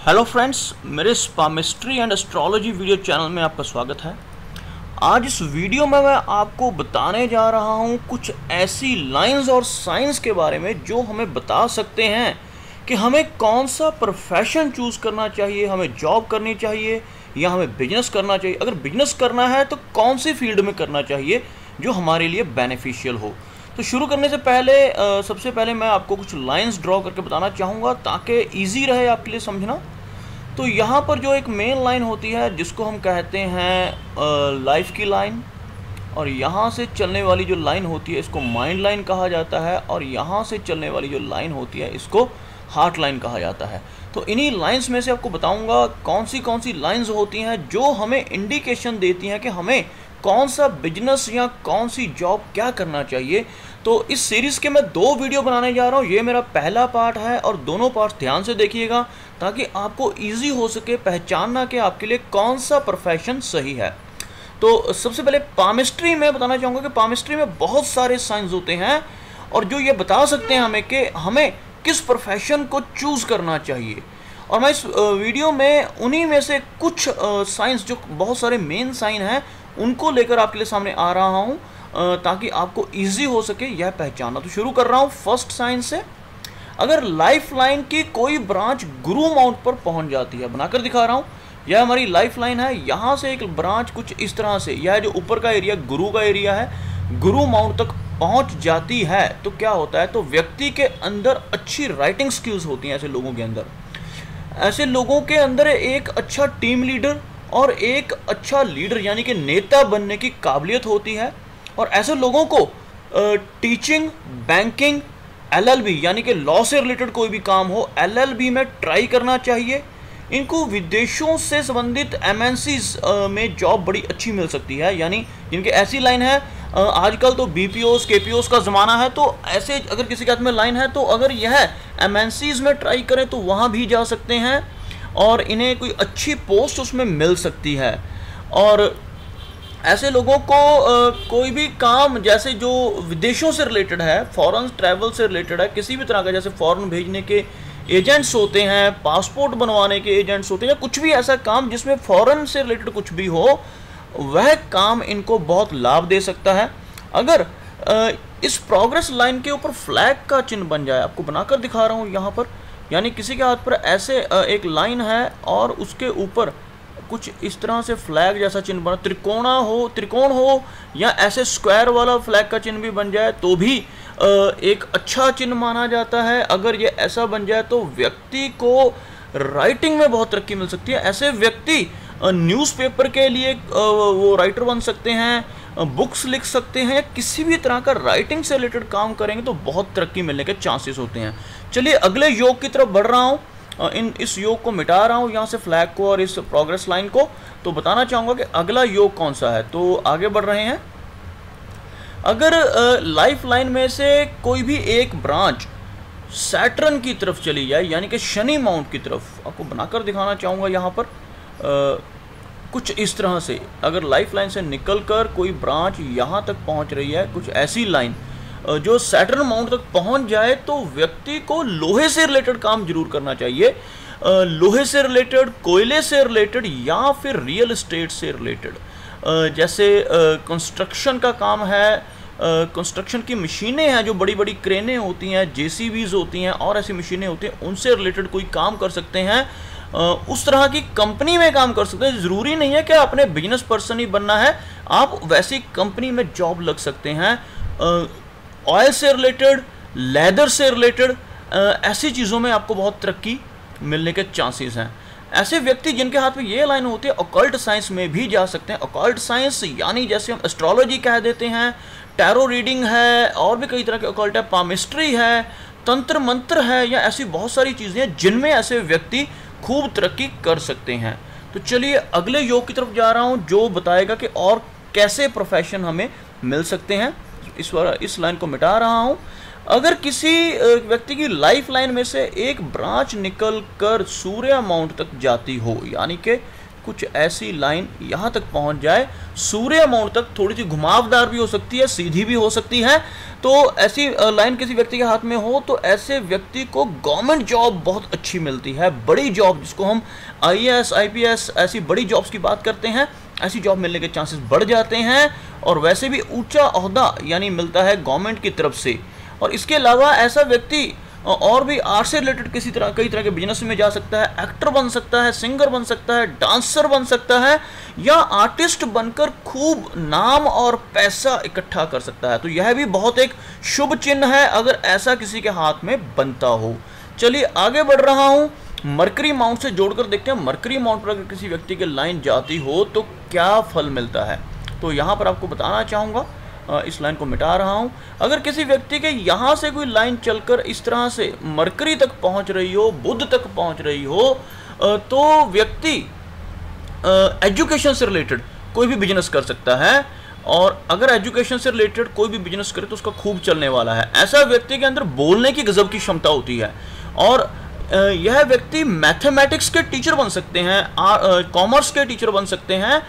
Hello friends, मेरे palmistry and astrology video channel में आपका स्वागत है। आज इस वीडियो में मैं आपको बताने जा रहा हूं कुछ ऐसी लाइंस और साइंस के बारे में जो हमें बता सकते हैं कि हमें कौन सा प्रोफेशन चूज़ करना चाहिए, हमें जॉब करनी चाहिए या हमें बिजनेस करना चाहिए। अगर बिजनेस करना है तो कौन सी फील्ड में करना चाहिए जो हमारे लिए बेनिफिशियल हो। तो शुरू करने से पहले सबसे पहले मैं आपको कुछ लाइंस ड्रॉ करके बताना चाहूँगा ताकि ईजी रहे आपके लिए समझना। तो यहाँ पर जो एक मेन लाइन होती है जिसको हम कहते हैं लाइफ की लाइन, और यहाँ से चलने वाली जो लाइन होती है इसको माइंड लाइन कहा जाता है, और यहाँ से चलने वाली जो लाइन होती है इसको हार्ट लाइन कहा जाता है। तो इन्हीं लाइंस में से आपको बताऊंगा कौन सी लाइंस होती हैं जो हमें इंडिकेशन देती हैं कि हमें कौन सा बिजनेस या कौन सी जॉब क्या करना चाहिए। तो इस सीरीज़ के मैं 2 वीडियो बनाने जा रहा हूँ। ये मेरा पहला पार्ट है और दोनों पार्ट ध्यान से देखिएगा ताकि आपको इजी हो सके पहचानना कि आपके लिए कौन सा प्रोफेशन सही है। तो सबसे पहले पामिस्ट्री में बताना चाहूँगा कि पामिस्ट्री में बहुत सारे साइंस होते हैं और जो ये बता सकते हैं हमें कि हमें किस प्रोफेशन को चूज़ करना चाहिए। और मैं इस वीडियो में उन्हीं में से कुछ साइंस जो बहुत सारे मेन साइन हैं उनको लेकर आपके लिए सामने आ रहा हूँ ताकि आपको इजी हो सके यह पहचानना। तो शुरू कर रहा हूँ फर्स्ट साइन से। अगर लाइफ लाइन की कोई ब्रांच गुरु माउंट पर पहुँच जाती है, बनाकर दिखा रहा हूँ, यह हमारी लाइफ लाइन है। यहाँ से एक ब्रांच कुछ इस तरह से, यह जो ऊपर का एरिया गुरु का एरिया है, गुरु माउंट तक पहुँच जाती है तो क्या होता है, तो व्यक्ति के अंदर अच्छी राइटिंग स्किल्स होती हैं। ऐसे लोगों के अंदर, ऐसे लोगों के अंदर एक अच्छा टीम लीडर और एक अच्छा लीडर यानी कि नेता बनने की काबिलियत होती है। और ऐसे लोगों को टीचिंग, बैंकिंग, एलएलबी यानी कि लॉ से रिलेटेड कोई भी काम हो, एलएलबी में ट्राई करना चाहिए। इनको विदेशों से संबंधित एमएनसीज में जॉब बड़ी अच्छी मिल सकती है, यानी जिनके ऐसी लाइन है। आजकल तो बीपीओस केपीओस का ज़माना है, तो ऐसे अगर किसी के हाथ में लाइन है तो अगर यह एमएनसीज में ट्राई करें तो वहाँ भी जा सकते हैं और इन्हें कोई अच्छी पोस्ट उसमें मिल सकती है। और ऐसे लोगों को कोई भी काम जैसे जो विदेशों से रिलेटेड है, फॉरेन ट्रैवल से रिलेटेड है, किसी भी तरह का, जैसे फॉरेन भेजने के एजेंट्स होते हैं, पासपोर्ट बनवाने के एजेंट्स होते हैं, या कुछ भी ऐसा काम जिसमें फॉरेन से रिलेटेड कुछ भी हो, वह काम इनको बहुत लाभ दे सकता है। अगर इस प्रोग्रेस लाइन के ऊपर फ्लैग का चिन्ह बन जाए, आपको बनाकर दिखा रहा हूँ यहाँ पर, यानी किसी के हाथ पर ऐसे एक लाइन है और उसके ऊपर कुछ इस तरह से फ्लैग जैसा चिन्ह बना, त्रिकोण हो या ऐसे स्क्वायर वाला फ्लैग का चिन्ह भी बन जाए तो भी एक अच्छा चिन्ह माना जाता है। अगर ये ऐसा बन जाए तो व्यक्ति को राइटिंग में बहुत तरक्की मिल सकती है। ऐसे व्यक्ति न्यूज़पेपर के लिए वो राइटर बन सकते हैं, बुक्स लिख सकते हैं, या किसी भी तरह का राइटिंग से रिलेटेड काम करेंगे तो बहुत तरक्की मिलने के चांसेस होते हैं। चलिए अगले योग की तरफ बढ़ रहा हूँ। इस योग को मिटा रहा हूँ यहाँ से, फ्लैग को और इस प्रोग्रेस लाइन को। तो बताना चाहूँगा कि अगला योग कौन सा है। तो आगे बढ़ रहे हैं। अगर लाइफ लाइन में से कोई भी एक ब्रांच सैटर्न की तरफ चली जाए यानी कि शनि माउंट की तरफ, आपको बनाकर दिखाना चाहूँगा यहाँ पर कुछ इस तरह से। अगर लाइफ लाइन से निकलकर कोई ब्रांच यहाँ तक पहुँच रही है, कुछ ऐसी लाइन जो सैटर्न माउंट तक पहुंच जाए, तो व्यक्ति को लोहे से रिलेटेड काम जरूर करना चाहिए। लोहे से रिलेटेड, कोयले से रिलेटेड, या फिर रियल एस्टेट से रिलेटेड। जैसे कंस्ट्रक्शन का काम है, कंस्ट्रक्शन की मशीनें हैं, जो बड़ी बड़ी क्रेनें होती हैं, जेसीबीज होती हैं और ऐसी मशीनें होती हैं, उनसे रिलेटेड कोई काम कर सकते हैं। उस तरह की कंपनी में काम कर सकते हैं। ज़रूरी नहीं है कि आपने बिजनेस पर्सन ही बनना है, आप वैसी कंपनी में जॉब लग सकते हैं। ऑयल से रिलेटेड, लेदर से रिलेटेड, ऐसी चीज़ों में आपको बहुत तरक्की मिलने के चांसेस हैं। ऐसे व्यक्ति जिनके हाथ में ये लाइन होती है ऑकल्ट साइंस में भी जा सकते हैं। ऑकल्ट साइंस यानी जैसे हम एस्ट्रोलॉजी कह देते हैं, टैरो रीडिंग है, और भी कई तरह के ऑकल्ट है, पामिस्ट्री है, तंत्र मंत्र है, या ऐसी बहुत सारी चीज़ें हैं जिनमें ऐसे व्यक्ति खूब तरक्की कर सकते हैं। तो चलिए अगले योग की तरफ जा रहा हूँ जो बताएगा कि और कैसे प्रोफेशन हमें मिल सकते हैं। इस लाइन को मिटा रहा हूं। अगर किसी व्यक्ति की लाइफ लाइन में से एक ब्रांच निकल कर सूर्य माउंट तक जाती हो, यानी कि कुछ ऐसी लाइन यहाँ तक पहुँच जाए, सूर्य अमाउंट तक, थोड़ी सी घुमावदार भी हो सकती है, सीधी भी हो सकती है। तो ऐसी लाइन किसी व्यक्ति के हाथ में हो तो ऐसे व्यक्ति को गवर्नमेंट जॉब बहुत अच्छी मिलती है, बड़ी जॉब, जिसको हम IAS IPS ऐसी बड़ी जॉब्स की बात करते हैं, ऐसी जॉब मिलने के चांसेस बढ़ जाते हैं। और वैसे भी ऊंचा ओहदा यानी मिलता है गवर्नमेंट की तरफ से। और इसके अलावा ऐसा व्यक्ति और भी आर्ट से रिलेटेड कई तरह के बिजनेस में जा सकता है, एक्टर बन सकता है, सिंगर बन सकता है, डांसर बन सकता है, या आर्टिस्ट बनकर खूब नाम और पैसा इकट्ठा कर सकता है। तो यह भी बहुत एक शुभ चिन्ह है अगर ऐसा किसी के हाथ में बनता हो। चलिए आगे बढ़ रहा हूँ, मरकरी माउंट से जोड़कर देखते हैं मरकरी माउंट पर अगर किसी व्यक्ति की लाइन जाती हो तो क्या फल मिलता है। तो यहाँ पर आपको बताना चाहूँगा, इस लाइन को मिटा रहा हूं। अगर किसी व्यक्ति के यहां से कोई लाइन चलकर इस तरह से मरकरी तक पहुंच रही हो, बुध तक पहुंच रही हो, तो व्यक्ति एजुकेशन से रिलेटेड कोई भी बिजनेस कर सकता है। और अगर एजुकेशन से रिलेटेड कोई भी बिजनेस करे तो उसका खूब चलने वाला है। ऐसा व्यक्ति के अंदर बोलने की गजब की क्षमता होती है। और यह व्यक्ति मैथमेटिक्स के टीचर बन सकते हैं, कॉमर्स के टीचर बन सकते हैं,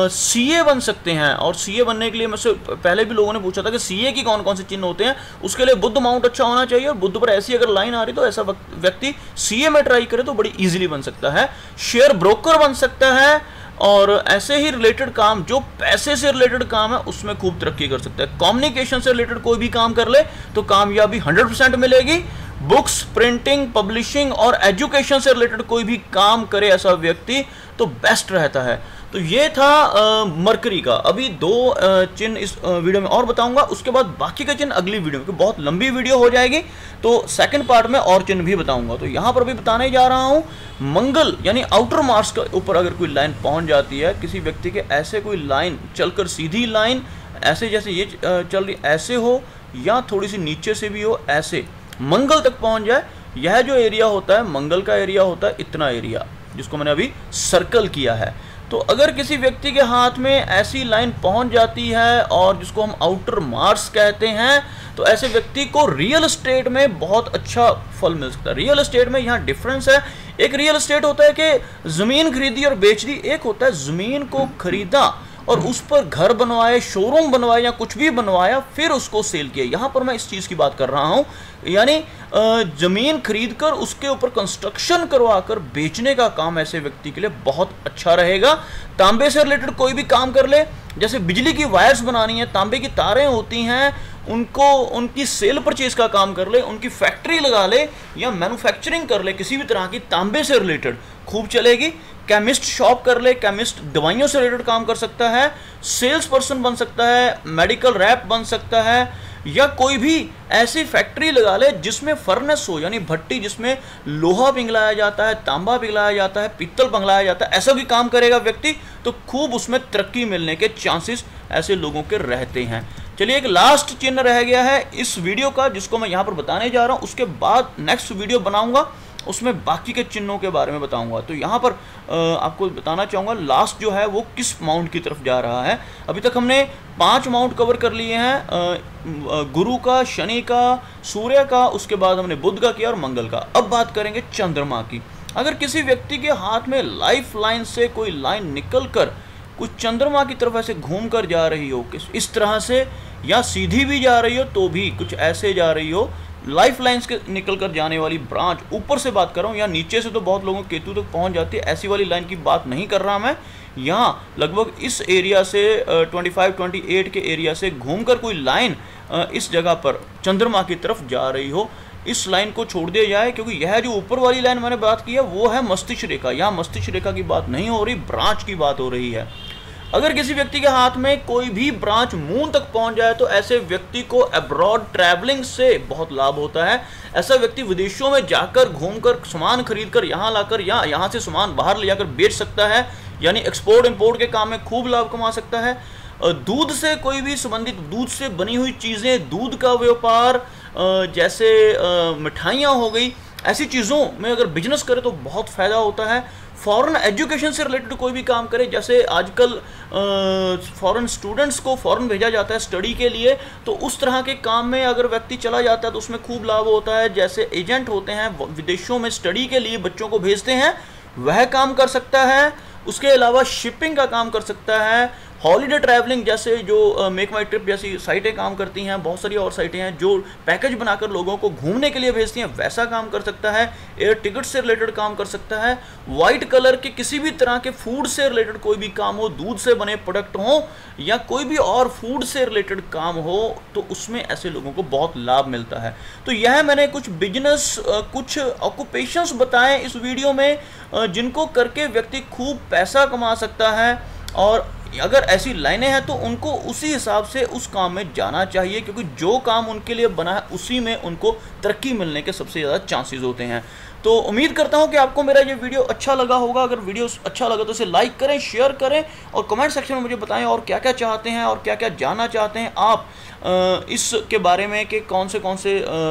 CA बन सकते हैं। और CA बनने के लिए मुझसे पहले भी लोगों ने पूछा था कि CA की कौन कौन से चिन्ह होते हैं। उसके लिए बुध माउंट अच्छा होना चाहिए, और बुध पर ऐसी अगर लाइन आ रही तो ऐसा व्यक्ति CA में ट्राई करे तो बड़ी इजीली बन सकता है। शेयर ब्रोकर बन सकता है, और ऐसे ही रिलेटेड काम जो पैसे से रिलेटेड काम है उसमें खूब तरक्की कर सकता है। कम्युनिकेशन से रिलेटेड कोई भी काम कर ले तो कामयाबी 100% मिलेगी। बुक्स, प्रिंटिंग, पब्लिशिंग और एजुकेशन से रिलेटेड कोई भी काम करे ऐसा व्यक्ति तो बेस्ट रहता है। तो ये था मरकरी का। अभी 2 चिन्ह इस वीडियो में और बताऊंगा, उसके बाद बाकी का चिन्ह अगली वीडियो में, बहुत लंबी वीडियो हो जाएगी तो सेकंड पार्ट में और चिन्ह भी बताऊंगा। तो यहाँ पर भी बताने जा रहा हूँ, मंगल यानी आउटर मार्स के ऊपर अगर कोई लाइन पहुँच जाती है किसी व्यक्ति के, ऐसे कोई लाइन चलकर सीधी लाइन ऐसे जैसे ये चल रही ऐसे हो, या थोड़ी सी नीचे से भी हो, ऐसे मंगल तक पहुँच जाए, यह जो एरिया होता है मंगल का एरिया होता है, इतना एरिया जिसको मैंने अभी सर्कल किया है। तो अगर किसी व्यक्ति के हाथ में ऐसी लाइन पहुंच जाती है और जिसको हम आउटर मार्स कहते हैं, तो ऐसे व्यक्ति को रियल एस्टेट में बहुत अच्छा फल मिल सकता है। रियल एस्टेट में यहाँ डिफरेंस है, एक रियल एस्टेट होता है कि ज़मीन खरीदी और बेच दी, एक होता है ज़मीन को खरीदा और उस पर घर बनवाए, शोरूम बनवाया या कुछ भी बनवाया फिर उसको सेल किया। यहाँ पर मैं इस चीज़ की बात कर रहा हूँ, यानी ज़मीन खरीदकर उसके ऊपर कंस्ट्रक्शन करवाकर बेचने का काम ऐसे व्यक्ति के लिए बहुत अच्छा रहेगा। तांबे से रिलेटेड कोई भी काम कर ले, जैसे बिजली की वायर्स बनानी है, तांबे की तारें होती हैं, उनको उनकी सेल परचेज का काम कर ले, उनकी फैक्ट्री लगा ले या मैन्युफैक्चरिंग कर ले किसी भी तरह की, तांबे से रिलेटेड खूब चलेगी। केमिस्ट शॉप कर ले, केमिस्ट दवाइयों से रिलेटेड काम कर सकता है, सेल्स पर्सन बन सकता है, मेडिकल रैप बन सकता है, या कोई भी ऐसी फैक्ट्री लगा ले जिसमें फर्नेस हो, यानी भट्टी जिसमें लोहा पिघलाया जाता है, तांबा पिघलाया जाता है, पीतल पिघलाया जाता है, ऐसा भी काम करेगा व्यक्ति तो खूब उसमें तरक्की मिलने के चांसेस ऐसे लोगों के रहते हैं। चलिए एक लास्ट चिन्ह रह गया है इस वीडियो का जिसको मैं यहाँ पर बताने जा रहा हूँ, उसके बाद नेक्स्ट वीडियो बनाऊंगा उसमें बाकी के चिन्हों के बारे में बताऊंगा। तो यहाँ पर आपको बताना चाहूँगा लास्ट जो है वो किस माउंट की तरफ जा रहा है। अभी तक हमने 5 माउंट कवर कर लिए हैं, गुरु का, शनि का, सूर्य का, उसके बाद हमने बुध का किया और मंगल का। अब बात करेंगे चंद्रमा की। अगर किसी व्यक्ति के हाथ में लाइफ लाइन से कोई लाइन निकल कर कुछ चंद्रमा की तरफ ऐसे घूम कर जा रही हो, इस तरह से, या सीधी भी जा रही हो तो भी कुछ ऐसे जा रही हो, लाइफ लाइन्स के निकल कर जाने वाली ब्रांच, ऊपर से बात कर रहा हूँ या नीचे से तो बहुत लोगों केतु तक पहुँच जाती है, ऐसी वाली लाइन की बात नहीं कर रहा मैं। यहाँ लगभग इस एरिया से 25-28 के एरिया से घूमकर कोई लाइन इस जगह पर चंद्रमा की तरफ जा रही हो, इस लाइन को छोड़ दिया जाए, क्योंकि यह जो ऊपर वाली लाइन मैंने बात की है वो है मस्तिष्क रेखा। यहाँ मस्तिष्क रेखा की बात नहीं हो रही, ब्रांच की बात हो रही है। अगर किसी व्यक्ति के हाथ में कोई भी ब्रांच मून तक पहुंच जाए तो ऐसे व्यक्ति को अब्रॉड ट्रैवलिंग से बहुत लाभ होता है। ऐसा व्यक्ति विदेशों में जाकर घूमकर सामान खरीदकर यहाँ लाकर या यहाँ से सामान बाहर ले जाकर बेच सकता है, यानी एक्सपोर्ट इंपोर्ट के काम में खूब लाभ कमा सकता है। दूध से कोई भी संबंधित, दूध से बनी हुई चीज़ें, दूध का व्यापार, जैसे मिठाइयाँ हो गई, ऐसी चीज़ों में अगर बिजनेस करे तो बहुत फ़ायदा होता है। फॉरेन एजुकेशन से रिलेटेड कोई भी काम करे, जैसे आजकल फॉरेन स्टूडेंट्स को फॉरेन भेजा जाता है स्टडी के लिए, तो उस तरह के काम में अगर व्यक्ति चला जाता है तो उसमें खूब लाभ होता है। जैसे एजेंट होते हैं विदेशों में स्टडी के लिए बच्चों को भेजते हैं, वह काम कर सकता है। उसके अलावा शिपिंग का काम कर सकता है, हॉलीडे ट्रैवलिंग जैसे जो मेक माई ट्रिप जैसी साइटें काम करती हैं, बहुत सारी और साइटें हैं जो पैकेज बनाकर लोगों को घूमने के लिए भेजती हैं, वैसा काम कर सकता है। एयर टिकट से रिलेटेड काम कर सकता है। वाइट कलर के किसी भी तरह के फूड से रिलेटेड कोई भी काम हो, दूध से बने प्रोडक्ट हो या कोई भी और फूड से रिलेटेड काम हो, तो उसमें ऐसे लोगों को बहुत लाभ मिलता है। तो यह मैंने कुछ बिजनेस, कुछ ऑक्यूपेशंस बताए इस वीडियो में, जिनको करके व्यक्ति खूब पैसा कमा सकता है। और अगर ऐसी लाइनें हैं तो उनको उसी हिसाब से उस काम में जाना चाहिए, क्योंकि जो काम उनके लिए बना है उसी में उनको तरक्की मिलने के सबसे ज़्यादा चांसेस होते हैं। तो उम्मीद करता हूं कि आपको मेरा ये वीडियो अच्छा लगा होगा। अगर वीडियो अच्छा लगा तो इसे लाइक करें, शेयर करें और कमेंट सेक्शन में मुझे बताएं और क्या क्या चाहते हैं और क्या क्या जानना चाहते हैं आप इसके बारे में, कि कौन से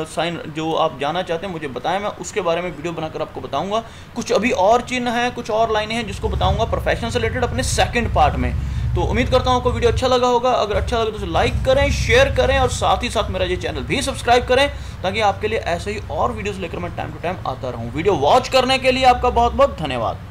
साइन जो आप जानना चाहते हैं मुझे बताएं, मैं उसके बारे में वीडियो बनाकर आपको बताऊंगा। कुछ अभी और चिन्ह हैं, कुछ और लाइनें हैं जिसको बताऊंगा प्रोफेशन से रिलेटेड अपने सेकंड पार्ट में। तो उम्मीद करता हूं आपको वीडियो अच्छा लगा होगा। अगर अच्छा लगा तो उसे लाइक करें, शेयर करें और साथ ही साथ मेरा ये चैनल भी सब्सक्राइब करें, ताकि आपके लिए ऐसे ही और वीडियोस लेकर मैं टाइम टू टाइम आता रहूं। वीडियो वॉच करने के लिए आपका बहुत बहुत धन्यवाद।